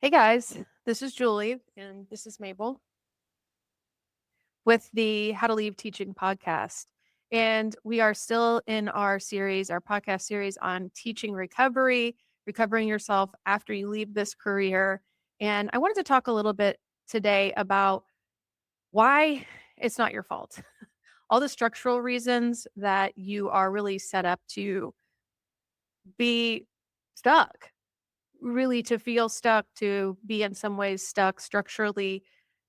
Hey guys, this is Julie and this is Mabel with the How to Leave Teaching podcast. And we are still in our series, our podcast series on teaching recovery, recovering yourself after you leave this career. And I wanted to talk a little bit today about why it's not your fault. All the structural reasons that you are really set up to be stuck, really to feel stuck, to be in some ways stuck structurally.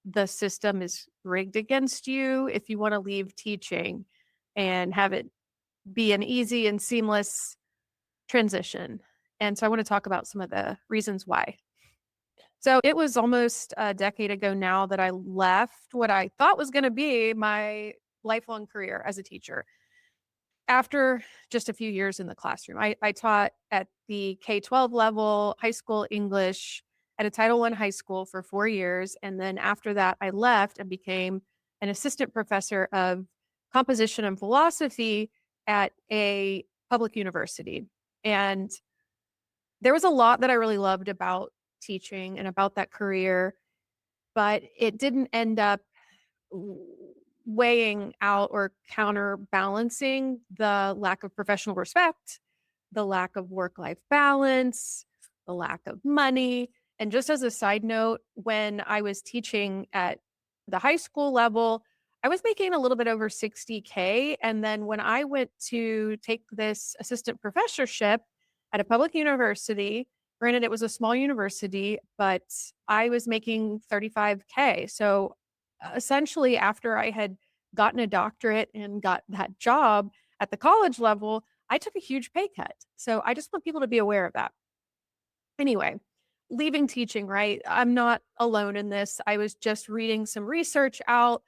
The system is rigged against you if you want to leave teaching and have it be an easy and seamless transition. And so I want to talk about some of the reasons why. So it was almost a decade ago now that I left what I thought was going to be my lifelong career as a teacher. After just a few years in the classroom, I taught at the K-12 level, high school English at a Title I high school for 4 years. And then after that, I left and became an assistant professor of composition and philosophy at a public university. And there was a lot that I really loved about teaching and about that career, but it didn't end up weighing out or counterbalancing the lack of professional respect, the lack of work life balance, the lack of money. And just as a side note, when I was teaching at the high school level, I was making a little bit over 60K. And then when I went to take this assistant professorship at a public university, granted, it was a small university, but I was making 35K. So essentially, after I had gotten a doctorate and got that job at the college level, I took a huge pay cut. So I just want people to be aware of that. Anyway, leaving teaching, right? I'm not alone in this. I was just reading some research out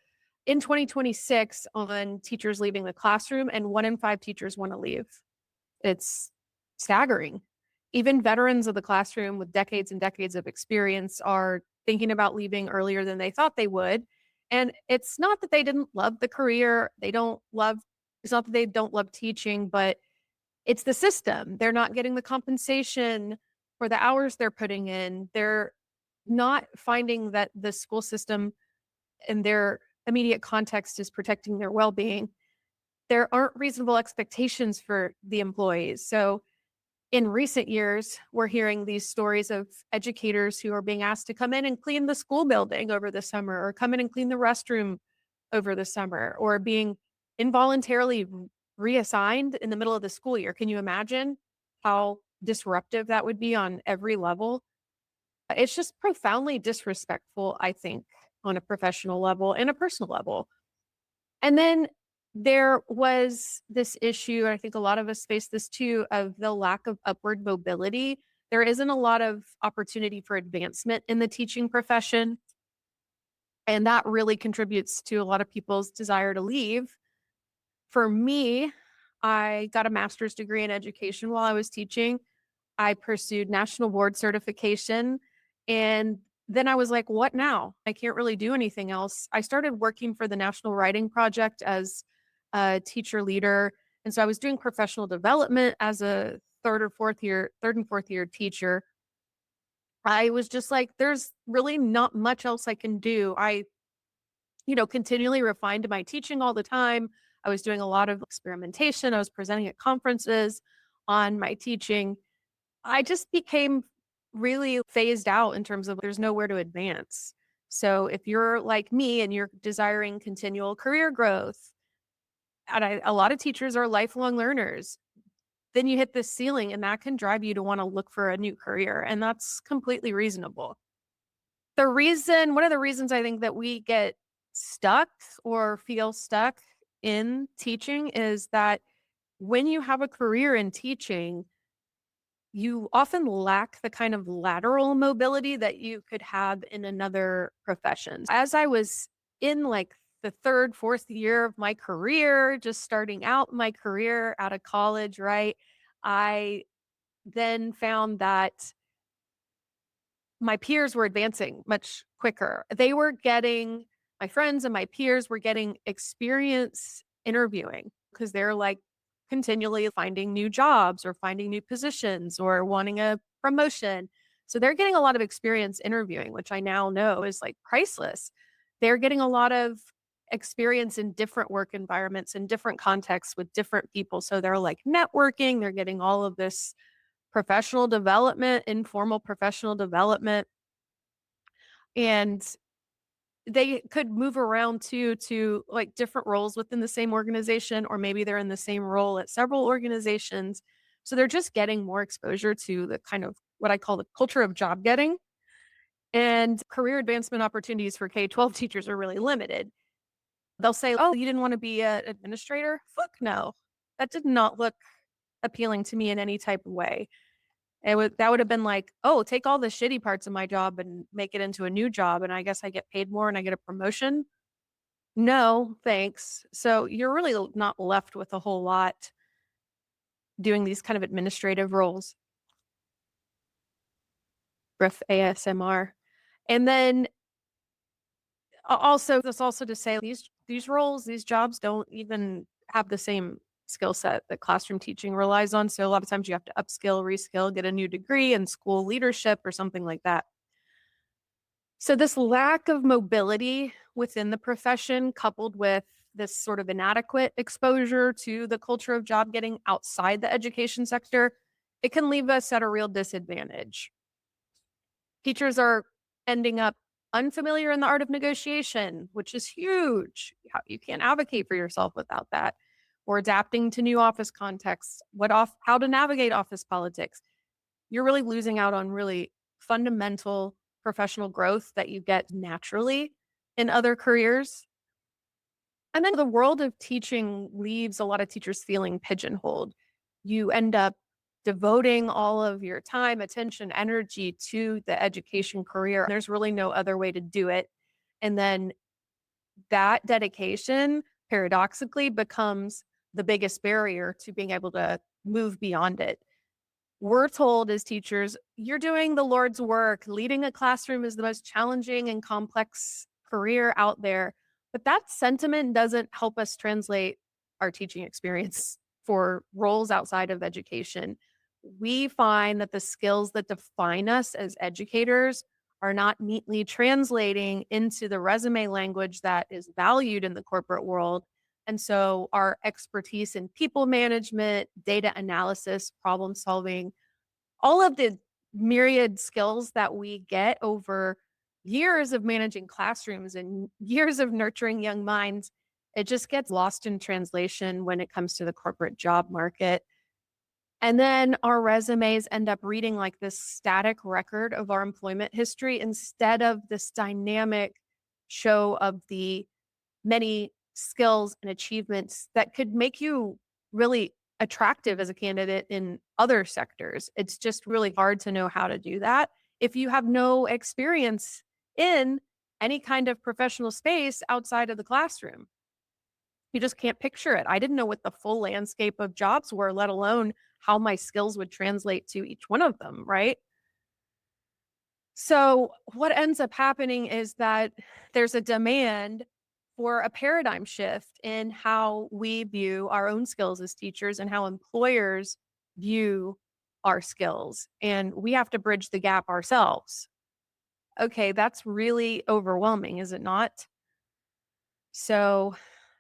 in 2026 on teachers leaving the classroom, and 1 in 5 teachers want to leave. It's staggering. Even veterans of the classroom with decades and decades of experience are thinking about leaving earlier than they thought they would. And it's not that they didn't love the career, it's not that they don't love teaching, but it's the system. They're not getting the compensation for the hours they're putting in. They're not finding that the school system in their immediate context is protecting their well being. There aren't reasonable expectations for the employees. So, in recent years, we're hearing these stories of educators who are being asked to come in and clean the school building over the summer, or come in and clean the restroom over the summer, or being involuntarily reassigned in the middle of the school year. Can you imagine how disruptive that would be on every level? It's just profoundly disrespectful, I think, on a professional level and a personal level. And then there was this issue, and I think a lot of us face this too, of the lack of upward mobility. There isn't a lot of opportunity for advancement in the teaching profession. And that really contributes to a lot of people's desire to leave. For me, I got a master's degree in education while I was teaching. I pursued national board certification. And then I was like, what now? I can't really do anything else. I started working for the National Writing Project as a teacher leader. And so I was doing professional development as a third and fourth year teacher. I was just like, there's really not much else I can do. Continually refined my teaching all the time. I was doing a lot of experimentation. I was presenting at conferences on my teaching. I just became really phased out in terms of there's nowhere to advance. So if you're like me and you're desiring continual career growth, and a lot of teachers are lifelong learners, then you hit this ceiling and that can drive you to want to look for a new career. And that's completely reasonable. One of the reasons I think that we get stuck or feel stuck in teaching is that when you have a career in teaching, you often lack the kind of lateral mobility that you could have in another profession. As I was in like the third, fourth year of my career, just starting out my career out of college, right? I then found that my peers were advancing much quicker. My friends and my peers were getting experience interviewing because they're like continually finding new jobs or finding new positions or wanting a promotion. So they're getting a lot of experience interviewing, which I now know is like priceless. They're getting a lot of experience in different work environments in different contexts with different people. So they're like networking, they're getting all of this professional development, informal professional development. And they could move around too to like different roles within the same organization, or maybe they're in the same role at several organizations. So they're just getting more exposure to the kind of what I call the culture of job getting. And career advancement opportunities for K-12 teachers are really limited. They'll say, "Oh, you didn't want to be an administrator?" Fuck no. That did not look appealing to me in any type of way. That would have been like, "Oh, take all the shitty parts of my job and make it into a new job, and I guess I get paid more and I get a promotion." No, thanks. So you're really not left with a whole lot doing these kind of administrative roles, rough ASMR. And then also, that's also to say these roles, these jobs don't even have the same skill set that classroom teaching relies on. So a lot of times you have to upskill, reskill, get a new degree in school leadership or something like that. So this lack of mobility within the profession, coupled with this sort of inadequate exposure to the culture of job getting outside the education sector, it can leave us at a real disadvantage. Teachers are ending up unfamiliar in the art of negotiation, which is huge. You can't advocate for yourself without that. Or adapting to new office contexts, how to navigate office politics. You're really losing out on really fundamental professional growth that you get naturally in other careers. And then the world of teaching leaves a lot of teachers feeling pigeonholed. You end up devoting all of your time, attention, energy to the education career. There's really no other way to do it. And then that dedication paradoxically becomes the biggest barrier to being able to move beyond it. We're told as teachers, you're doing the Lord's work. Leading a classroom is the most challenging and complex career out there. But that sentiment doesn't help us translate our teaching experience for roles outside of education. We find that the skills that define us as educators are not neatly translating into the resume language that is valued in the corporate world. And so our expertise in people management, data analysis, problem solving, all of the myriad skills that we get over years of managing classrooms and years of nurturing young minds, it just gets lost in translation when it comes to the corporate job market. And then our resumes end up reading like this static record of our employment history instead of this dynamic show of the many skills and achievements that could make you really attractive as a candidate in other sectors. It's just really hard to know how to do that if you have no experience in any kind of professional space outside of the classroom. You just can't picture it. I didn't know what the full landscape of jobs were, let alone how my skills would translate to each one of them, right? So, what ends up happening is that there's a demand for a paradigm shift in how we view our own skills as teachers and how employers view our skills. And we have to bridge the gap ourselves. Okay, that's really overwhelming, is it not? So,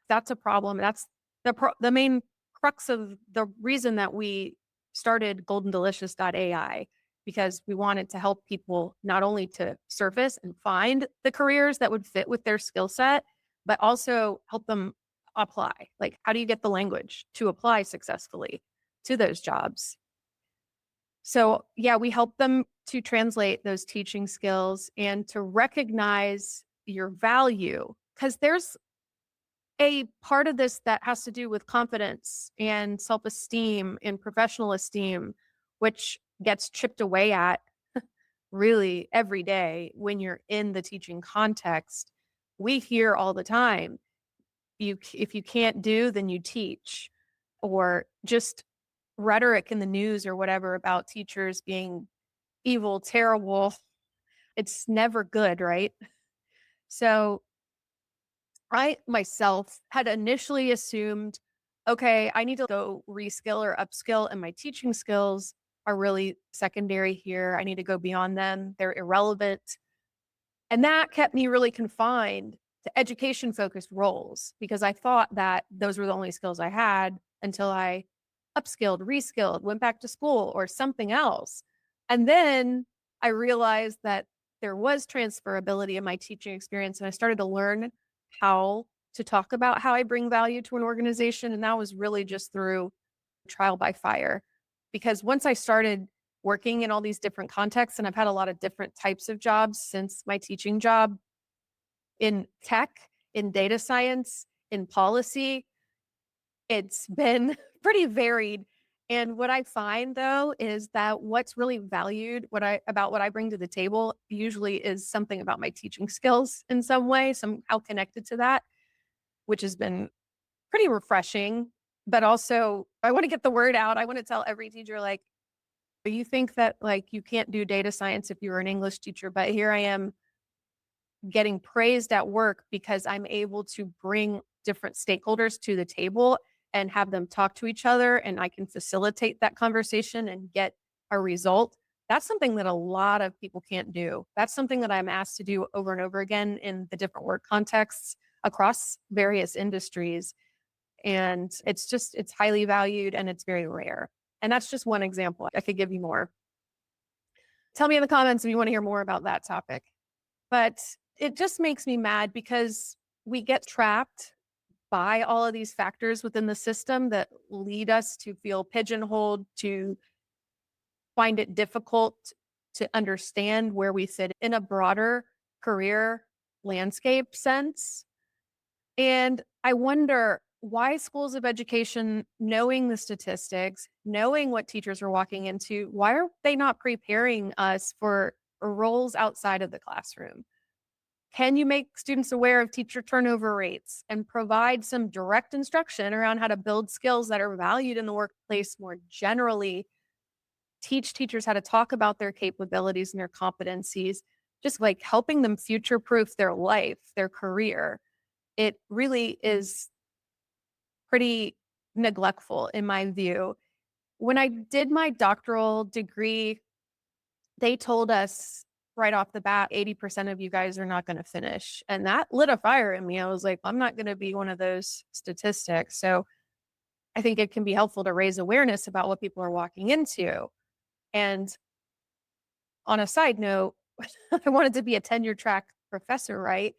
that's a problem. That's the main crux of the reason that we started goldendelicious.ai, because we wanted to help people not only to surface and find the careers that would fit with their skill set, but also help them apply. Like, how do you get the language to apply successfully to those jobs? So, yeah, we help them to translate those teaching skills and to recognize your value, because there's a part of this that has to do with confidence and self-esteem and professional esteem, which gets chipped away at really every day when you're in the teaching context. We hear all the time, if you can't do, then you teach, or just rhetoric in the news or whatever about teachers being evil, terrible. It's never good, right? So I myself had initially assumed, okay, I need to go reskill or upskill in my teaching skills. are really secondary here. I need to go beyond them. They're irrelevant. And that kept me really confined to education focused roles because I thought that those were the only skills I had until I upskilled, reskilled, went back to school or something else. And then I realized that there was transferability in my teaching experience. And I started to learn how to talk about how I bring value to an organization. And that was really just through trial by fire. Because once I started working in all these different contexts, and I've had a lot of different types of jobs since my teaching job in tech, in data science, in policy, it's been pretty varied. And what I find though is that what's really valued what I bring to the table usually is something about my teaching skills in some way, somehow connected to that, which has been pretty refreshing. But also I want to get the word out. I want to tell every teacher like, you think that like you can't do data science if you were an English teacher, but here I am getting praised at work because I'm able to bring different stakeholders to the table and have them talk to each other and I can facilitate that conversation and get a result. That's something that a lot of people can't do. That's something that I'm asked to do over and over again in the different work contexts across various industries. And it's highly valued and it's very rare. And that's just one example. I could give you more. Tell me in the comments if you want to hear more about that topic. But it just makes me mad because we get trapped by all of these factors within the system that lead us to feel pigeonholed, to find it difficult to understand where we sit in a broader career landscape sense. And I wonder why schools of education, knowing the statistics, knowing what teachers are walking into, why are they not preparing us for roles outside of the classroom? Can you make students aware of teacher turnover rates and provide some direct instruction around how to build skills that are valued in the workplace more generally? Teach teachers how to talk about their capabilities and their competencies, just like helping them future proof their life, their career. It really is pretty neglectful in my view. When I did my doctoral degree, they told us right off the bat 80% of you guys are not going to finish. And that lit a fire in me. I was like, I'm not going to be one of those statistics. So I think it can be helpful to raise awareness about what people are walking into. And on a side note, I wanted to be a tenure track professor, right?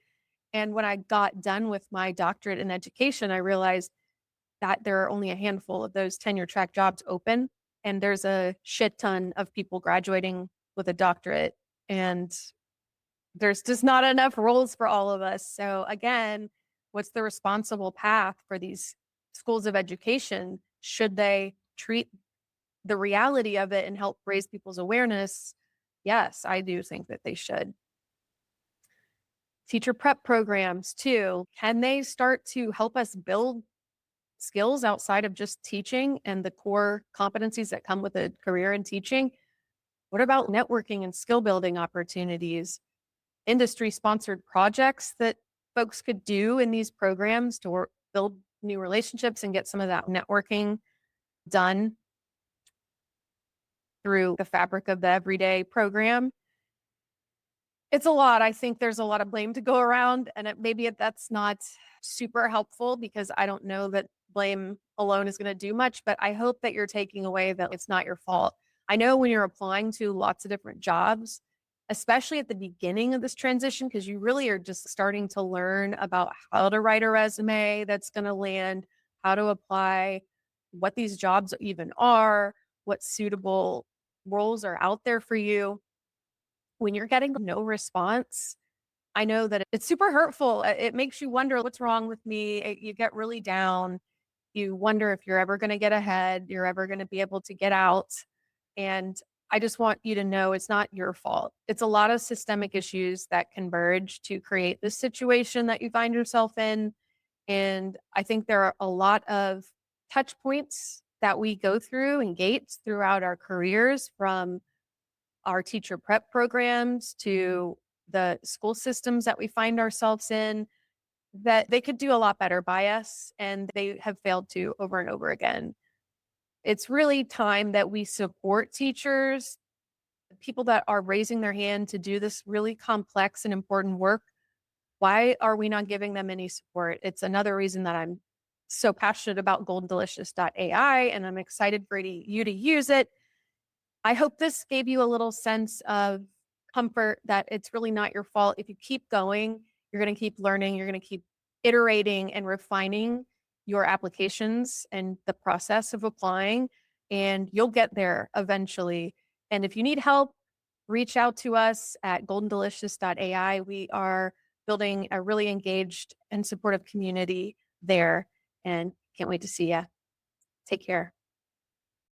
And when I got done with my doctorate in education, I realized that there are only a handful of those tenure track jobs open. And there's a shit ton of people graduating with a doctorate. And there's just not enough roles for all of us. So, again, what's the responsible path for these schools of education? Should they treat the reality of it and help raise people's awareness? Yes, I do think that they should. Teacher prep programs, too. Can they start to help us build skills outside of just teaching and the core competencies that come with a career in teaching? What about networking and skill building opportunities, industry sponsored projects that folks could do in these programs to build new relationships and get some of that networking done through the fabric of the everyday program? It's a lot. I think there's a lot of blame to go around, and maybe that's not super helpful because I don't know that blame alone is going to do much, but I hope that you're taking away that it's not your fault. I know when you're applying to lots of different jobs, especially at the beginning of this transition, because you really are just starting to learn about how to write a resume that's going to land, how to apply, what these jobs even are, what suitable roles are out there for you. When you're getting no response, I know that it's super hurtful. It makes you wonder what's wrong with me. You get really down. You wonder if you're ever going to get ahead, you're ever going to be able to get out. And I just want you to know it's not your fault. It's a lot of systemic issues that converge to create this situation that you find yourself in. And I think there are a lot of touch points that we go through and gates throughout our careers, from our teacher prep programs to the school systems that we find ourselves in, that they could do a lot better by us, and they have failed to over and over again. It's really time that we support teachers, people that are raising their hand to do this really complex and important work. Why are we not giving them any support? It's another reason that I'm so passionate about goldendelicious.ai, and I'm excited for you to use it. I hope this gave you a little sense of comfort that it's really not your fault. If you keep going, you're going to keep learning, you're going to keep iterating and refining your applications and the process of applying, and you'll get there eventually. And if you need help, reach out to us at goldendelicious.ai. We are building a really engaged and supportive community there, and can't wait to see you. Take care.